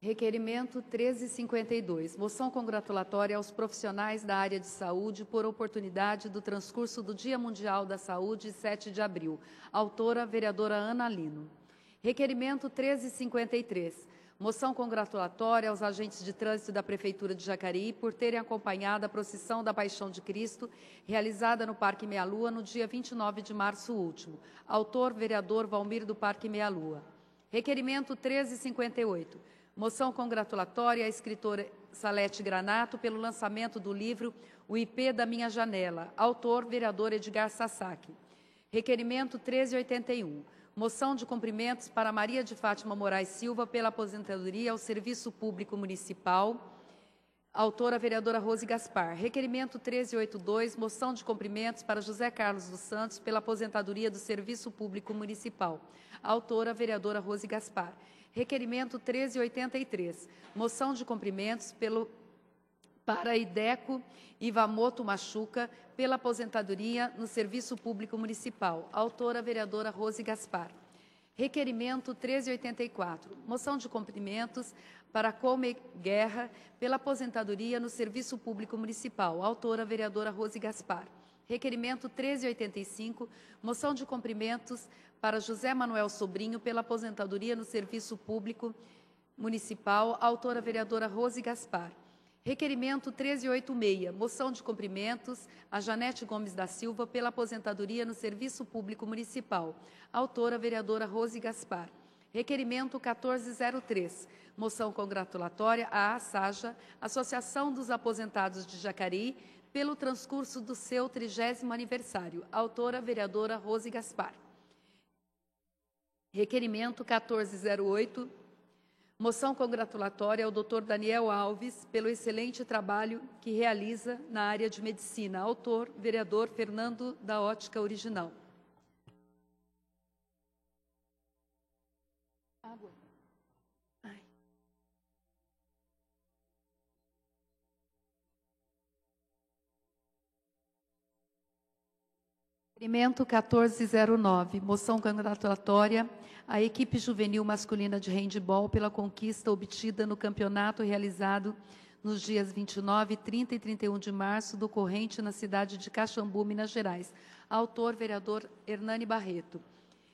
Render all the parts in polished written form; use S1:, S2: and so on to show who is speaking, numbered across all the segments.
S1: Requerimento 1352, moção congratulatória aos profissionais da área de saúde por oportunidade do transcurso do Dia Mundial da Saúde, 7 de abril. Autora, vereadora Ana Lino. Requerimento 1353, moção congratulatória aos agentes de trânsito da Prefeitura de Jacareí por terem acompanhado a procissão da Paixão de Cristo, realizada no Parque Meia Lua, no dia 29 de março último. Autor, vereador Valmir do Parque Meia Lua. Requerimento 1358, moção congratulatória à escritora Salete Granato pelo lançamento do livro O IP da Minha Janela. Autor, vereador Edgar Sasaki. Requerimento 1381, moção de cumprimentos para Maria de Fátima Moraes Silva pela aposentadoria ao Serviço Público Municipal. Autora, vereadora Rose Gaspar. Requerimento 1382, moção de cumprimentos para José Carlos dos Santos pela aposentadoria do Serviço Público Municipal. Autora, vereadora Rose Gaspar. Requerimento 1383, moção de cumprimentos para Ideco Ivamoto Machuca pela aposentadoria no Serviço Público Municipal. Autora, vereadora Rose Gaspar. Requerimento 1384, moção de cumprimentos para Come Guerra pela aposentadoria no Serviço Público Municipal. Autora, vereadora Rose Gaspar. Requerimento 1385, moção de cumprimentos para José Manuel Sobrinho pela aposentadoria no Serviço Público Municipal. Autora, vereadora Rose Gaspar. Requerimento 1386, moção de cumprimentos a Janete Gomes da Silva pela aposentadoria no Serviço Público Municipal. Autora, vereadora Rose Gaspar. Requerimento 1403, moção congratulatória à ASAJA, Associação dos Aposentados de Jacareí, pelo transcurso do seu 30º aniversário. Autora, vereadora Rose Gaspar. Requerimento 1408, moção congratulatória ao Dr. Daniel Alves pelo excelente trabalho que realiza na área de medicina. Autor, vereador Fernando da Ótica Original. Água. Ai. Requerimento 1409, moção congratulatória à equipe juvenil masculina de handebol pela conquista obtida no campeonato realizado nos dias 29, 30 e 31 de março, decorrente na cidade de Caxambu, Minas Gerais. Autor, vereador Hernani Barreto.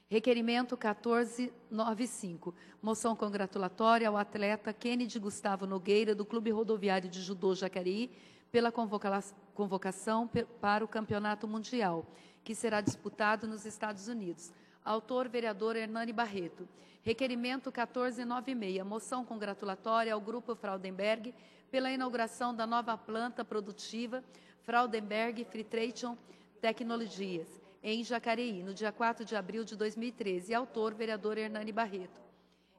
S1: Requerimento 1495, moção congratulatória ao atleta Kennedy Gustavo Nogueira, do Clube Rodoviário de Judô Jacareí, pela convocação para o Campeonato Mundial, que será disputado nos Estados Unidos. Autor, vereador Hernani Barreto. Requerimento 1496, moção congratulatória ao Grupo Fraudenberg pela inauguração da nova planta produtiva Fraudenberg Filtration Tecnologias, em Jacareí, no dia 4 de abril de 2013. Autor, vereador Hernani Barreto.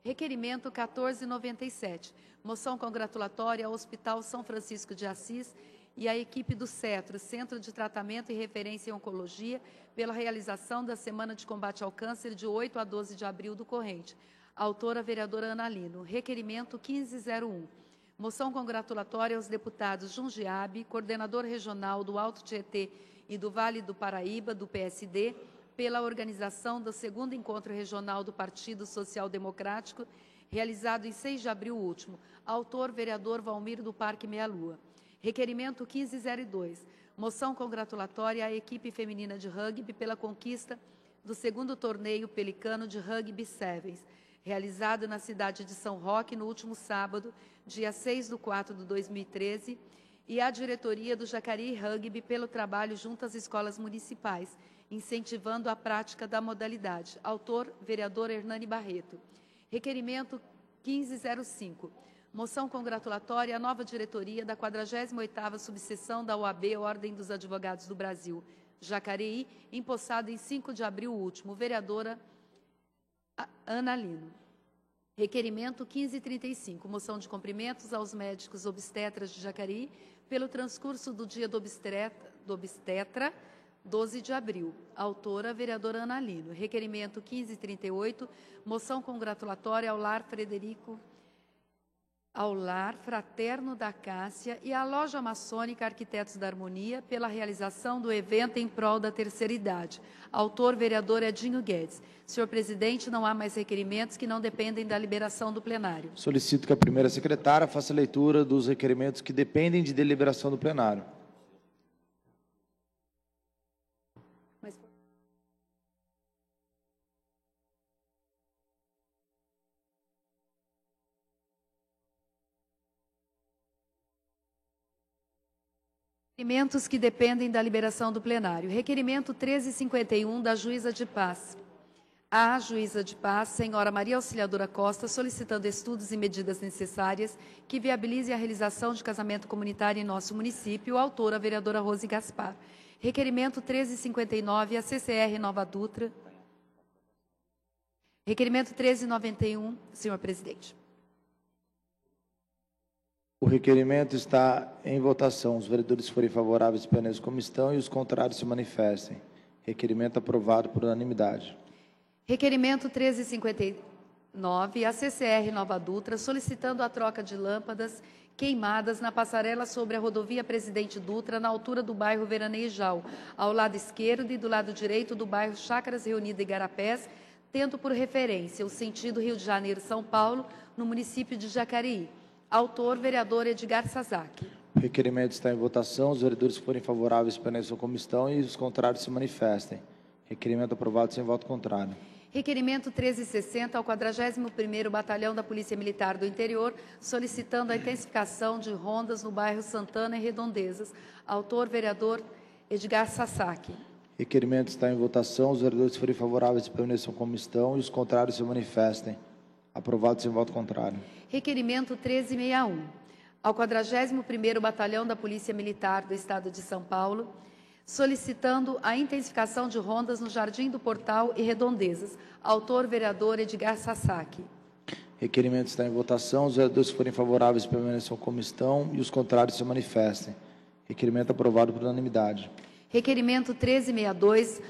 S1: Requerimento 1497, moção congratulatória ao Hospital São Francisco de Assis e à equipe do CETRO, Centro de Tratamento e Referência em Oncologia, pela realização da Semana de Combate ao Câncer de 8 a 12 de abril do corrente. Autora, vereadora Ana Lino. Requerimento 1501, moção congratulatória aos deputados Jundiabe, coordenador regional do Alto Tietê e do Vale do Paraíba, do PSD, pela organização do 2º Encontro Regional do Partido Social Democrático, realizado em 6 de abril último. Autor, vereador Valmir do Parque Meia Lua. Requerimento 1502, moção congratulatória à equipe feminina de rugby pela conquista do 2º torneio pelicano de rugby sevens, realizado na cidade de São Roque no último sábado, dia 6/4/2013, e à diretoria do Jacareí Rugby pelo trabalho junto às escolas municipais, incentivando a prática da modalidade. Autor, vereador Hernani Barreto. Requerimento 1505, moção congratulatória à nova diretoria da 48ª subseção da OAB, Ordem dos Advogados do Brasil, Jacareí, empossada em 5 de abril último. Vereadora Ana Lino. Requerimento 1535, moção de cumprimentos aos médicos obstetras de Jacareí pelo transcurso do dia do obstetra, 12 de abril. Autora, vereadora Ana Lino. Requerimento 1538, moção congratulatória ao Lar Frederico ao Lar Fraterno da Cássia e à Loja Maçônica Arquitetos da Harmonia pela realização do evento em prol da terceira idade. Autor, vereador Edinho Guedes. Senhor presidente, não há mais requerimentos que não dependem da liberação do plenário.
S2: Solicito que a primeira secretária faça a leitura dos requerimentos que dependem de deliberação do plenário.
S1: Requerimentos que dependem da liberação do plenário. Requerimento 1351 da Juíza de Paz. A Juíza de Paz, senhora Maria Auxiliadora Costa, solicitando estudos e medidas necessárias que viabilizem a realização de casamento comunitário em nosso município. Autora, a vereadora Rose Gaspar. Requerimento 1359, a CCR Nova Dutra. Requerimento 1391, senhor presidente.
S2: O requerimento está em votação. Os vereadores que forem favoráveis permaneçam como estão e os contrários se manifestem. Requerimento aprovado por unanimidade.
S1: Requerimento 1359, a CCR Nova Dutra, solicitando a troca de lâmpadas queimadas na passarela sobre a rodovia Presidente Dutra, na altura do bairro Veranejal, ao lado esquerdo e do lado direito do bairro Chácaras Reunida e Igarapés, tendo por referência o sentido Rio de Janeiro-São Paulo, no município de Jacareí. Autor, vereador Edgar Sasaki.
S2: O requerimento está em votação. Os vereadores que forem favoráveis permaneçam como estão e os contrários se manifestem. Requerimento aprovado sem voto contrário.
S1: Requerimento 1360 ao 41º Batalhão da Polícia Militar do Interior, solicitando a intensificação de rondas no bairro Santana e Redondezas. Autor, vereador Edgar Sasaki.
S2: Requerimento está em votação. Os vereadores que forem favoráveis permaneçam como estão e os contrários se manifestem. Aprovado sem voto contrário.
S1: Requerimento 1361 ao 41º Batalhão da Polícia Militar do Estado de São Paulo, solicitando a intensificação de rondas no Jardim do Portal e Redondezas. Autor, vereador Edgar Sasaki.
S2: Requerimento está em votação. Os vereadores que forem favoráveis permaneçam como estão e os contrários se manifestem. Requerimento aprovado por unanimidade.
S1: Requerimento 1362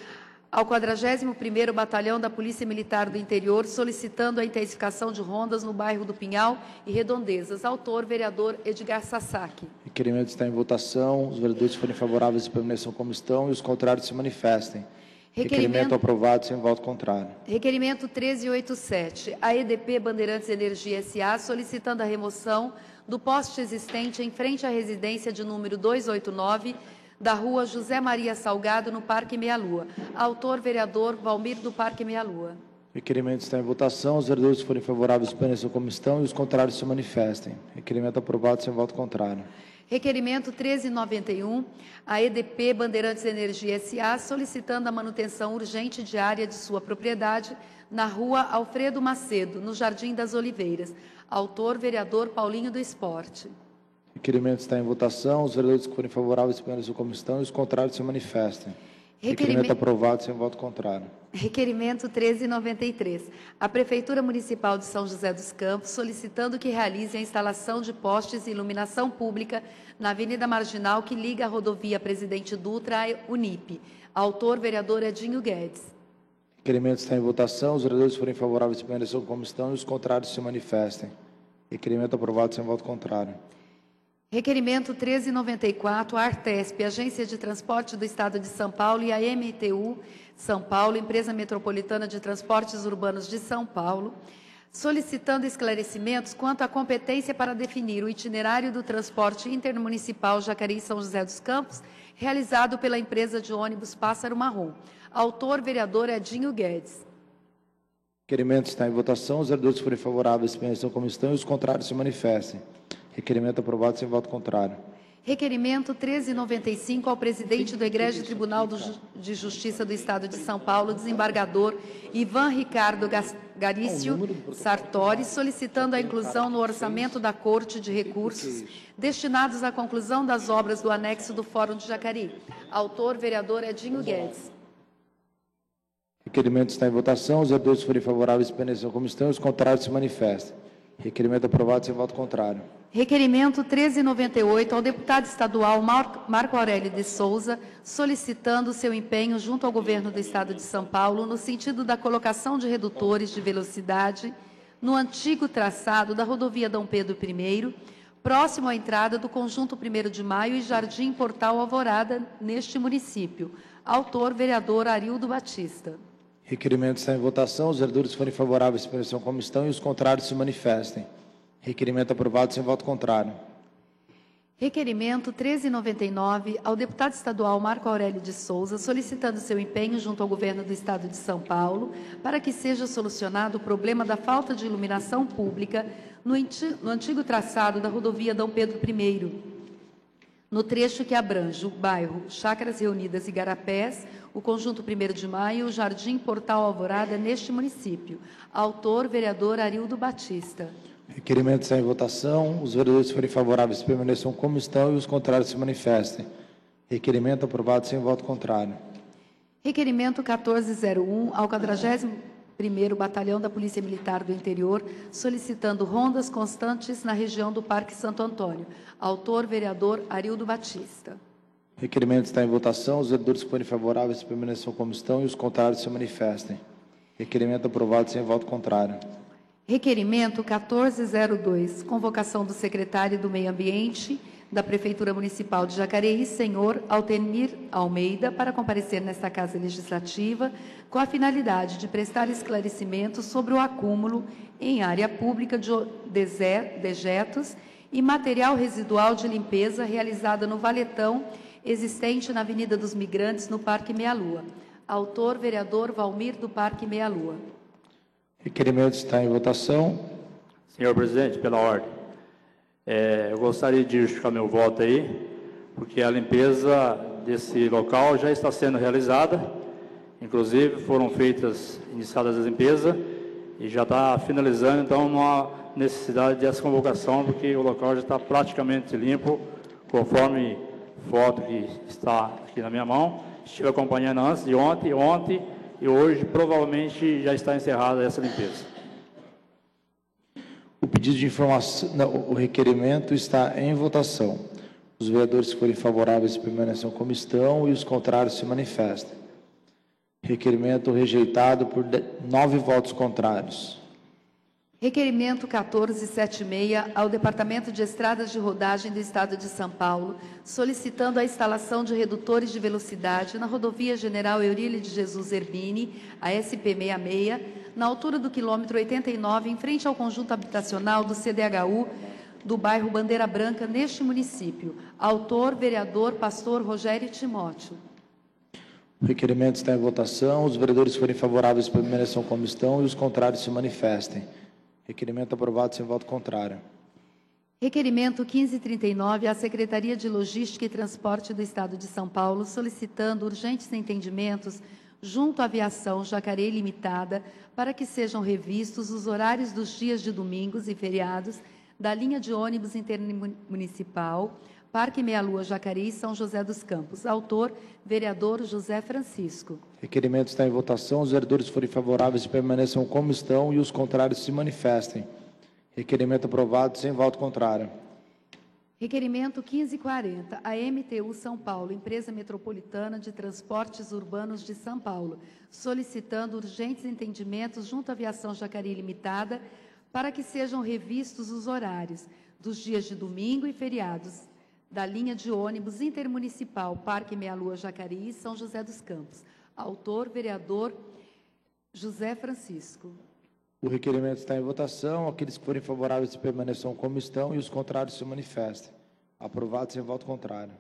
S1: ao 41º Batalhão da Polícia Militar do Interior, solicitando a intensificação de rondas no bairro do Pinhal e Redondezas. Autor, vereador Edgar Sasaki.
S2: Requerimento está em votação. Os vereadores que forem favoráveis permaneçam como estão e os contrários se manifestem. Requerimento aprovado sem voto contrário.
S1: Requerimento 1387. A EDP Bandeirantes Energia S.A. solicitando a remoção do poste existente em frente à residência de número 289, da rua José Maria Salgado, no Parque Meia Lua. Autor, vereador Valmir do Parque Meia Lua.
S2: Requerimento está em votação. Os vereadores que forem favoráveis permaneçam como estão e os contrários se manifestem. Requerimento aprovado sem voto contrário.
S1: Requerimento 1391, a EDP Bandeirantes Energia S.A. solicitando a manutenção urgente de área de sua propriedade na rua Alfredo Macedo, no Jardim das Oliveiras. Autor, vereador Paulinho do Esporte.
S2: Requerimento está em votação. Os vereadores que forem favoráveis permaneçam como estão e os contrários se manifestem. Requerimento aprovado sem voto contrário.
S1: Requerimento 1393. A Prefeitura Municipal de São José dos Campos solicitando que realize a instalação de postes e iluminação pública na Avenida Marginal que liga a rodovia Presidente Dutra à Unip. Autor, vereador Edinho Guedes.
S2: Requerimento está em votação. Os vereadores que forem favoráveis permaneçam como estão e os contrários se manifestem. Requerimento aprovado sem voto contrário.
S1: Requerimento 1394, a Artesp, Agência de Transporte do Estado de São Paulo, e a MTU São Paulo, Empresa Metropolitana de Transportes Urbanos de São Paulo, solicitando esclarecimentos quanto à competência para definir o itinerário do transporte intermunicipal Jacareí-São José dos Campos, realizado pela empresa de ônibus Pássaro Marrom. Autor, vereador Edinho Guedes.
S2: Requerimento está em votação. Os vereadores que forem favoráveis permaneçam como estão e os contrários se manifestem. Requerimento aprovado sem voto contrário.
S1: Requerimento 1395 ao presidente do Egrégio Tribunal de Justiça do Estado de São Paulo, desembargador Ivan Ricardo Garício Sartori, solicitando a inclusão no orçamento da Corte de recursos destinados à conclusão das obras do anexo do Fórum de Jacareí. Autor, vereador Edinho Guedes.
S2: Requerimento está em votação. Os vereadores que forem favoráveis permaneçam como estão e os contrários se manifestem. Requerimento aprovado sem voto contrário.
S1: Requerimento 1398 ao deputado estadual Marco Aurélio de Souza, solicitando seu empenho junto ao governo do Estado de São Paulo no sentido da colocação de redutores de velocidade no antigo traçado da rodovia Dom Pedro I, próximo à entrada do Conjunto 1º de Maio e Jardim Portal Alvorada, neste município. Autor, vereador Arildo Batista.
S2: Requerimento está em votação. Os vereadores que forem favoráveis permaneçam como estão e os contrários se manifestem. Requerimento aprovado sem voto contrário.
S1: Requerimento 1399 ao deputado estadual Marco Aurélio de Souza, solicitando seu empenho junto ao governo do Estado de São Paulo para que seja solucionado o problema da falta de iluminação pública no antigo traçado da rodovia Dom Pedro I, no trecho que abrange o bairro Chácaras Reunidas e Garapés, o Conjunto 1º de Maio e o Jardim Portal Alvorada, neste município. Autor, vereador Arildo Batista.
S2: Requerimento está em votação. Os vereadores que forem favoráveis permaneçam como estão e os contrários se manifestem. Requerimento aprovado sem voto contrário.
S1: Requerimento 1401 ao 41º Batalhão da Polícia Militar do Interior, solicitando rondas constantes na região do Parque Santo Antônio. Autor, vereador Arildo Batista.
S2: Requerimento está em votação. Os vereadores que forem favoráveis permaneçam como estão e os contrários se manifestem. Requerimento aprovado sem voto contrário.
S1: Requerimento 1402, convocação do secretário do Meio Ambiente da Prefeitura Municipal de Jacareí, senhor Altenir Almeida, para comparecer nesta Casa Legislativa com a finalidade de prestar esclarecimentos sobre o acúmulo em área pública de dejetos e material residual de limpeza realizada no valetão existente na Avenida dos Migrantes, no Parque Meia Lua. Autor, vereador Valmir do Parque Meia Lua.
S2: Requerimento está em votação.
S3: Senhor presidente, pela ordem. Eu gostaria de justificar meu voto aí, porque a limpeza desse local já está sendo realizada. Inclusive, foram iniciadas as limpezas e já está finalizando, então não há necessidade dessa convocação, porque o local já está praticamente limpo, conforme foto que está aqui na minha mão. Estive acompanhando antes de ontem e hoje provavelmente já está encerrada essa limpeza.
S2: O pedido de informação, o requerimento está em votação. Os vereadores que forem favoráveis permaneçam como estão e os contrários se manifestem. Requerimento rejeitado por 9 votos contrários.
S1: Requerimento 1476 ao Departamento de Estradas de Rodagem do Estado de São Paulo, solicitando a instalação de redutores de velocidade na rodovia General Eurílio de Jesus Erbini, a SP-66, na altura do quilômetro 89, em frente ao conjunto habitacional do CDHU do bairro Bandeira Branca, neste município. Autor, vereador Pastor Rogério Timóteo.
S2: O requerimento está em votação. Os vereadores que forem favoráveis permaneçam como estão e os contrários se manifestem. Requerimento aprovado sem voto contrário.
S1: Requerimento 1539 à Secretaria de Logística e Transporte do Estado de São Paulo, solicitando urgentes entendimentos junto à Aviação Jacareí Limitada para que sejam revistos os horários dos dias de domingos e feriados da linha de ônibus intermunicipal Parque Meia Lua Jacareí e São José dos Campos. Autor, vereador José Francisco.
S2: Requerimento está em votação. Os vereadores que forem favoráveis permaneçam como estão e os contrários se manifestem. Requerimento aprovado sem voto contrário.
S1: Requerimento 1540. A MTU São Paulo, Empresa Metropolitana de Transportes Urbanos de São Paulo, solicitando urgentes entendimentos junto à Aviação Jacareí Limitada para que sejam revistos os horários dos dias de domingo e feriados da linha de ônibus intermunicipal Parque Meia Lua Jacareí e São José dos Campos. Autor, vereador José Francisco.
S2: O requerimento está em votação. Aqueles que forem favoráveis permaneçam como estão e os contrários se manifestem. Aprovado sem voto contrário.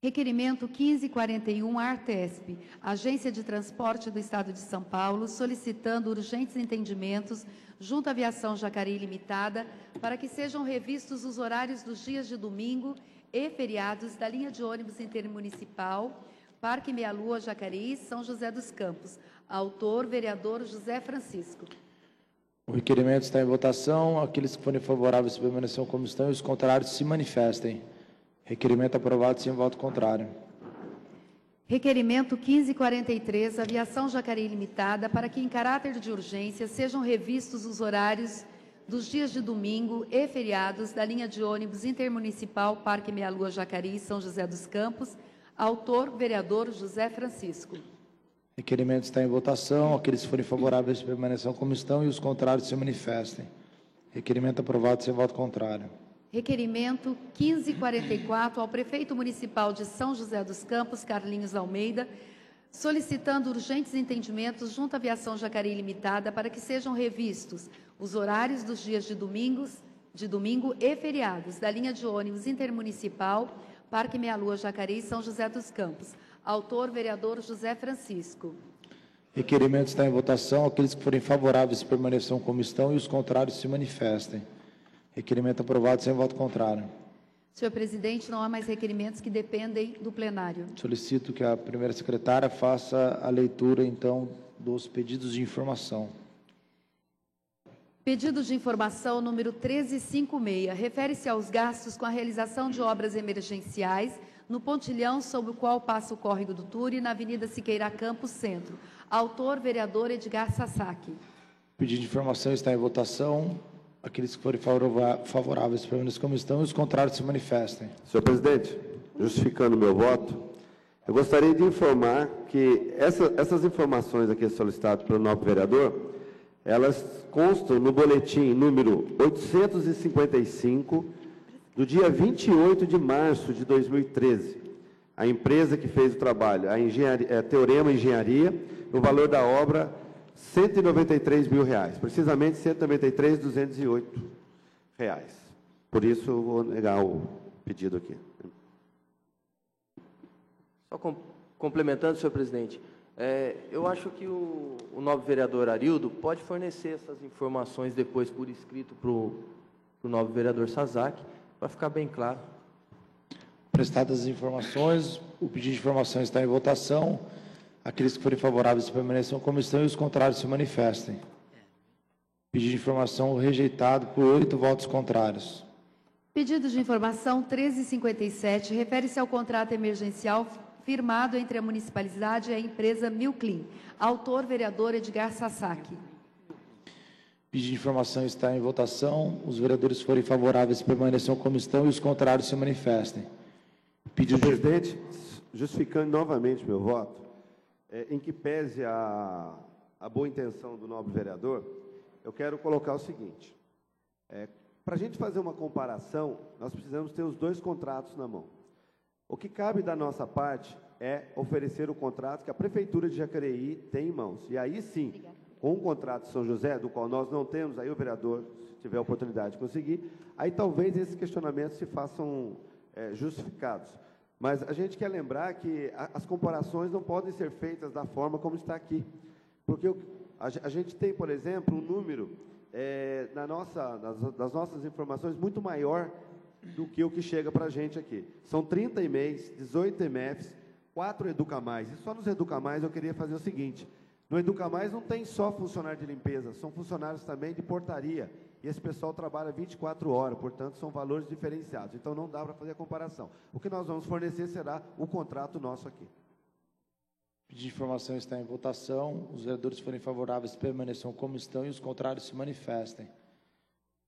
S1: Requerimento 1541, Artesp, Agência de Transporte do Estado de São Paulo, solicitando urgentes entendimentos junto à Aviação Jacareí Limitada para que sejam revistos os horários dos dias de domingo e feriados da linha de ônibus intermunicipal Parque Meia Lua Jacareí, São José dos Campos. Autor, vereador José Francisco.
S2: O requerimento está em votação. Aqueles que forem favoráveis permaneçam como estão e os contrários se manifestem. Requerimento aprovado sem voto contrário.
S1: Requerimento 1543, Aviação Jacareí Limitada, para que, em caráter de urgência, sejam revistos os horários dos dias de domingo e feriados da linha de ônibus intermunicipal Parque Meia Lua Jacareí, São José dos Campos. Autor, vereador José Francisco.
S2: Requerimento está em votação. Aqueles que forem favoráveis permaneçam como estão e os contrários se manifestem. Requerimento aprovado sem voto contrário.
S1: Requerimento 1544 ao prefeito municipal de São José dos Campos, Carlinhos Almeida, solicitando urgentes entendimentos junto à Aviação Jacareí Limitada para que sejam revistos os horários dos dias de domingo e feriados da linha de ônibus intermunicipal Parque Meia Lua Jacareí São José dos Campos. Autor, vereador José Francisco.
S2: Requerimento está em votação. Aqueles que forem favoráveis permaneçam como estão e os contrários se manifestem. Requerimento aprovado sem voto contrário.
S1: Senhor presidente, não há mais requerimentos que dependem do plenário.
S2: Solicito que a primeira secretária faça a leitura, então, dos pedidos de informação.
S1: Pedido de informação número 1356, refere-se aos gastos com a realização de obras emergenciais no pontilhão sob o qual passa o córrego do Turi, na Avenida Siqueira Campos, Centro. Autor, vereador Edgar Sasaki.
S2: Pedido de informação está em votação. Aqueles que forem favoráveis permaneçam como estão e os contrários se manifestem.
S4: Senhor presidente, justificando o meu voto, eu gostaria de informar que essas informações aqui solicitadas pelo nobre vereador, elas constam no boletim número 855, do dia 28 de março de 2013. A empresa que fez o trabalho, a Teorema Engenharia, o valor da obra, R$193 mil, precisamente R$193.208. Por isso, eu vou negar o pedido aqui.
S5: Só complementando, senhor presidente, eu acho que o nobre vereador Arildo pode fornecer essas informações depois por escrito para o nobre vereador Sasaki, para ficar bem claro.
S2: Prestadas as informações, o pedido de informação está em votação. Aqueles que forem favoráveis permaneçam como estão e os contrários se manifestem. Pedido de informação rejeitado por 8 votos contrários.
S1: Pedido de informação 1357 refere-se ao contrato emergencial firmado entre a municipalidade e a empresa Milclean. Autor, vereador Edgar Sasaki.
S2: Pedido de informação está em votação. Os vereadores que forem favoráveis permaneçam como estão e os contrários se manifestem.
S4: Senhor presidente, justificando novamente meu voto, em que pese a boa intenção do nobre vereador, eu quero colocar o seguinte. Para a gente fazer uma comparação, nós precisamos ter os dois contratos na mão. O que cabe da nossa parte é oferecer o contrato que a Prefeitura de Jacareí tem em mãos. E aí sim, com o contrato de São José, do qual nós não temos, aí o vereador, se tiver a oportunidade de conseguir, aí talvez esses questionamentos se façam justificados. Mas a gente quer lembrar que as comparações não podem ser feitas da forma como está aqui. Porque a gente tem, por exemplo, um número das nossas informações muito maior do que o que chega para a gente aqui. São 30 e-mails, 18 EMFs, 4 Educa Mais. E só nos Educa Mais eu queria fazer o seguinte. No Educa Mais não tem só funcionário de limpeza, são funcionários também de portaria. E esse pessoal trabalha 24 horas, portanto, são valores diferenciados. Então, não dá para fazer a comparação. O que nós vamos fornecer será o contrato nosso aqui.
S2: Pedido de informação está em votação. Os vereadores que forem favoráveis permaneçam como estão e os contrários se manifestem.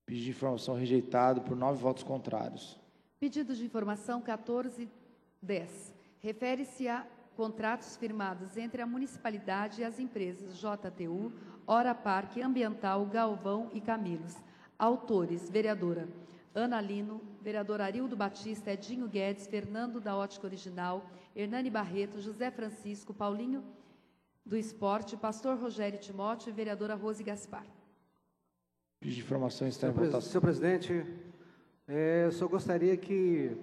S2: Pedido de informação rejeitado por 9 votos contrários.
S1: Pedido de informação 1410. Refere-se a contratos firmados entre a municipalidade e as empresas JTU, Hora Parque, Ambiental, Galvão e Camilos. Autores, vereadora Ana Lino, vereador Arildo Batista, Edinho Guedes, Fernando da Ótica Original, Hernani Barreto, José Francisco, Paulinho do Esporte, pastor Rogério Timóteo e vereadora Rose Gaspar.
S2: Pedido de informação está em votação.
S6: Senhor presidente, eu só gostaria que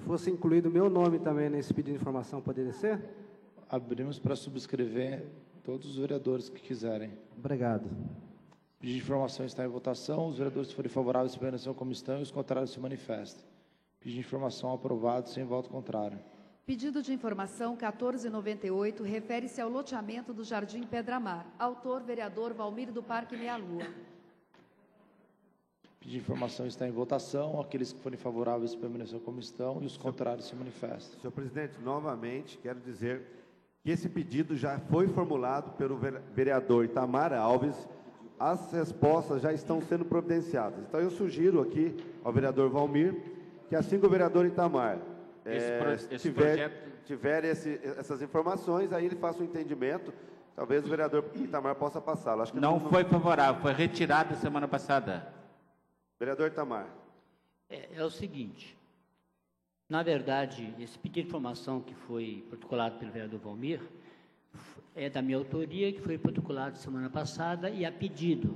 S6: fosse incluído o meu nome também nesse pedido de informação, poderia ser?
S2: Abrimos para subscrever todos os vereadores que quiserem.
S6: Obrigado.
S2: Pedido de informação está em votação. Os vereadores que forem favoráveis permaneçam como estão e os contrários se manifestem. Pedido de informação aprovado, sem voto contrário.
S1: Pedido de informação 1498 refere-se ao loteamento do Jardim Pedra Mar. Autor, vereador Valmir do Parque Meia Lua.
S2: Pedido de informação está em votação. Aqueles que forem favoráveis permaneçam como estão e os contrários se manifestem.
S4: Senhor presidente, novamente quero dizer que esse pedido já foi formulado pelo vereador Itamar Alves. As respostas já estão sendo providenciadas. Então, eu sugiro aqui ao vereador Valmir que, assim que o vereador Itamar tiver essas informações, aí ele faça um entendimento. Talvez o vereador Itamar possa passá-lo. Acho que
S7: não foi favorável, foi retirado semana passada.
S4: Vereador Itamar.
S8: É o seguinte, na verdade, esse pedido de informação que foi protocolado pelo vereador Valmir é da minha autoria, que foi protocolado semana passada, e a pedido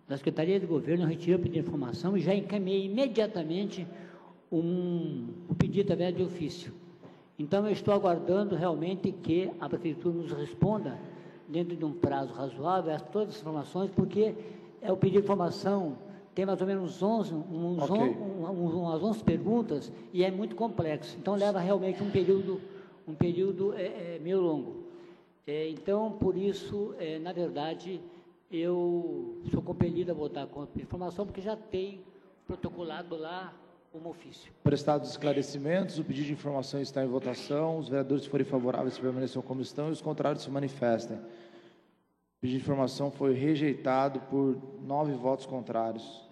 S8: da Secretaria de Governo, eu retirei o pedido de informação e já encaminhei imediatamente o pedido através de ofício. Então, eu estou aguardando realmente que a Prefeitura nos responda, dentro de um prazo razoável, a todas as informações, porque o pedido de informação tem mais ou menos umas 11 perguntas e é muito complexo. Então, leva realmente um período meio longo. Então, por isso, na verdade, eu sou compelido a votar contra a informação, porque já tem protocolado lá um ofício.
S2: Prestados esclarecimentos, o pedido de informação está em votação. Os vereadores que forem favoráveis permaneçam como estão e os contrários se manifestem. O pedido de informação foi rejeitado por 9 votos contrários.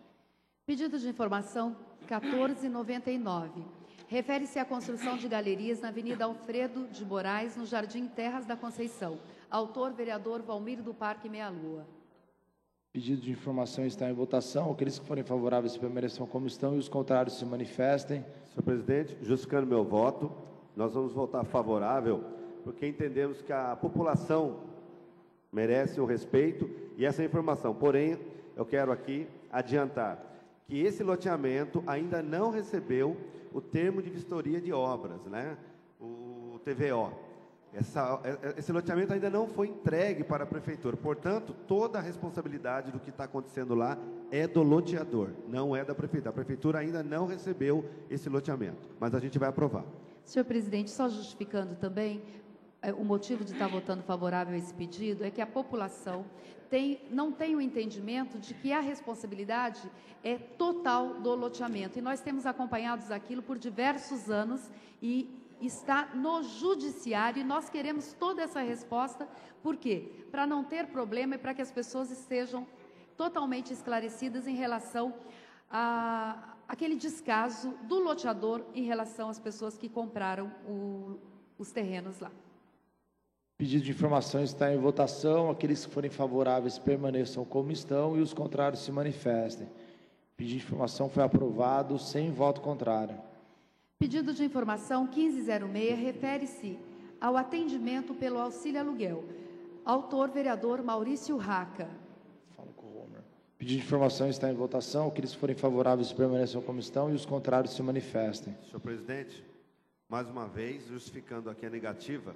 S1: Pedido de informação 1499. Refere-se à construção de galerias na Avenida Alfredo de Moraes, no Jardim Terras da Conceição. Autor, vereador Valmir do Parque Meia Lua.
S2: Pedido de informação está em votação. Aqueles que forem favoráveis permaneçam como estão e os contrários se manifestem.
S4: Senhor presidente, justificando meu voto, nós vamos votar favorável, porque entendemos que a população merece o respeito e essa informação. Porém, eu quero aqui adiantar que esse loteamento ainda não recebeu o termo de vistoria de obras, né? O TVO. Esse loteamento ainda não foi entregue para a Prefeitura. Portanto, toda a responsabilidade do que está acontecendo lá é do loteador, não é da Prefeitura. A Prefeitura ainda não recebeu esse loteamento, mas a gente vai aprovar.
S1: Senhor presidente, só justificando também, o motivo de estar votando favorável a esse pedido é que a população não tem o entendimento de que a responsabilidade é total do loteamento. E nós temos acompanhado aquilo por diversos anos e está no judiciário, e nós queremos toda essa resposta. Por quê? Para não ter problema e para que as pessoas estejam totalmente esclarecidas em relação àquele descaso do loteador em relação às pessoas que compraram os terrenos lá.
S2: Pedido de informação está em votação. Aqueles que forem favoráveis permaneçam como estão e os contrários se manifestem. Pedido de informação foi aprovado sem voto contrário.
S1: Pedido de informação 1506 refere-se ao atendimento pelo auxílio aluguel. Autor, vereador Maurício Raca.
S2: Fala com o Homer. Pedido de informação está em votação. Aqueles que forem favoráveis permaneçam como estão e os contrários se manifestem.
S4: Senhor presidente, mais uma vez, justificando aqui a negativa,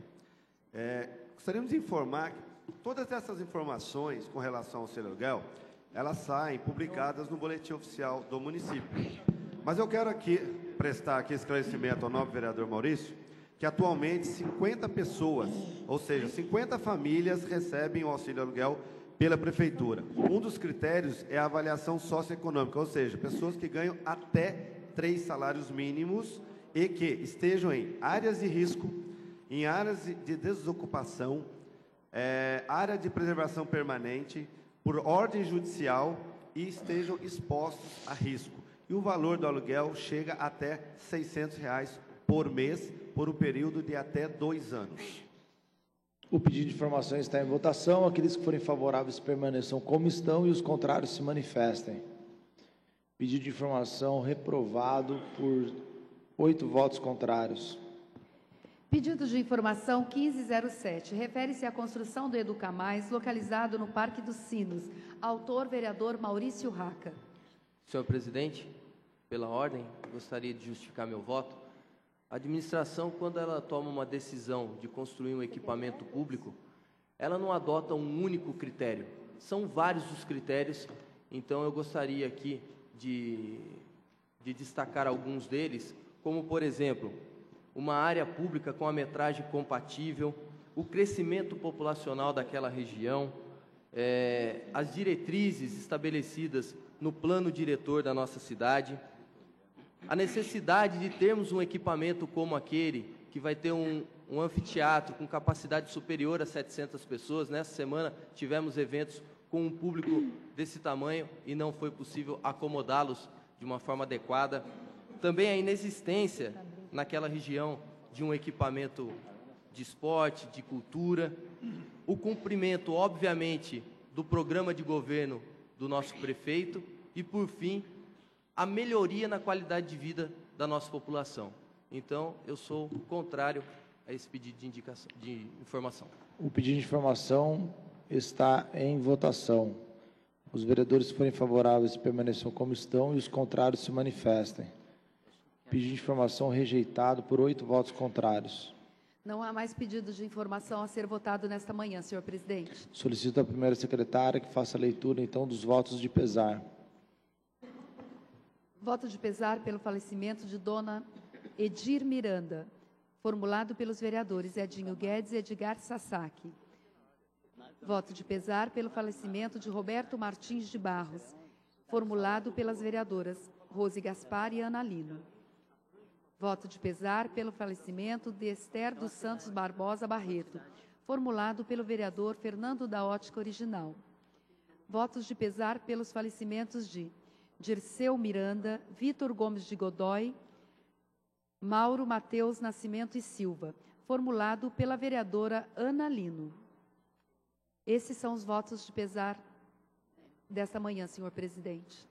S4: gostaríamos de informar que todas essas informações com relação ao auxílio aluguel, elas saem publicadas no boletim oficial do município. Mas eu quero aqui prestar aqui esclarecimento ao novo vereador Maurício, que atualmente 50 pessoas, ou seja, 50 famílias recebem o auxílio aluguel pela Prefeitura. Um dos critérios é a avaliação socioeconômica, ou seja, pessoas que ganham até 3 salários mínimos e que estejam em áreas de risco, em áreas de desocupação, área de preservação permanente, por ordem judicial e estejam expostos a risco. E o valor do aluguel chega até R$ 600 por mês, por um período de até 2 anos.
S2: O pedido de informação está em votação. Aqueles que forem favoráveis permaneçam como estão e os contrários se manifestem. Pedido de informação reprovado por 8 votos contrários.
S1: Pedido de informação 1507. Refere-se à construção do Educamais, localizado no Parque dos Sinos. Autor, vereador Maurício Raca.
S5: Senhor presidente, pela ordem, gostaria de justificar meu voto. A administração, quando ela toma uma decisão de construir um equipamento público, ela não adota um único critério. São vários os critérios, então eu gostaria aqui de destacar alguns deles, como, por exemplo, uma área pública com a metragem compatível, o crescimento populacional daquela região, as diretrizes estabelecidas no plano diretor da nossa cidade, a necessidade de termos um equipamento como aquele, que vai ter um anfiteatro com capacidade superior a 700 pessoas. Nessa semana tivemos eventos com um público desse tamanho e não foi possível acomodá-los de uma forma adequada. Também a inexistência naquela região de um equipamento de esporte, de cultura, o cumprimento, obviamente, do programa de governo do nosso prefeito e, por fim, a melhoria na qualidade de vida da nossa população. Então, eu sou contrário a esse pedido de informação.
S2: O pedido de informação está em votação. Os vereadores que forem favoráveis permaneçam como estão e os contrários se manifestem. Pedido de informação rejeitado por 8 votos contrários.
S1: Não há mais pedido de informação a ser votado nesta manhã, senhor presidente.
S2: Solicito à primeira secretária que faça a leitura, então, dos votos de pesar.
S1: Voto de pesar pelo falecimento de dona Edir Miranda, formulado pelos vereadores Edinho Guedes e Edgar Sasaki. Voto de pesar pelo falecimento de Roberto Martins de Barros, formulado pelas vereadoras Rose Gaspar e Ana Lino. Voto de pesar pelo falecimento de Esther dos Santos Barbosa Barreto, formulado pelo vereador Fernando da Ótica Original. Votos de pesar pelos falecimentos de Dirceu Miranda, Vitor Gomes de Godoy, Mauro Mateus Nascimento e Silva, formulado pela vereadora Ana Lino. Esses são os votos de pesar desta manhã, senhor presidente.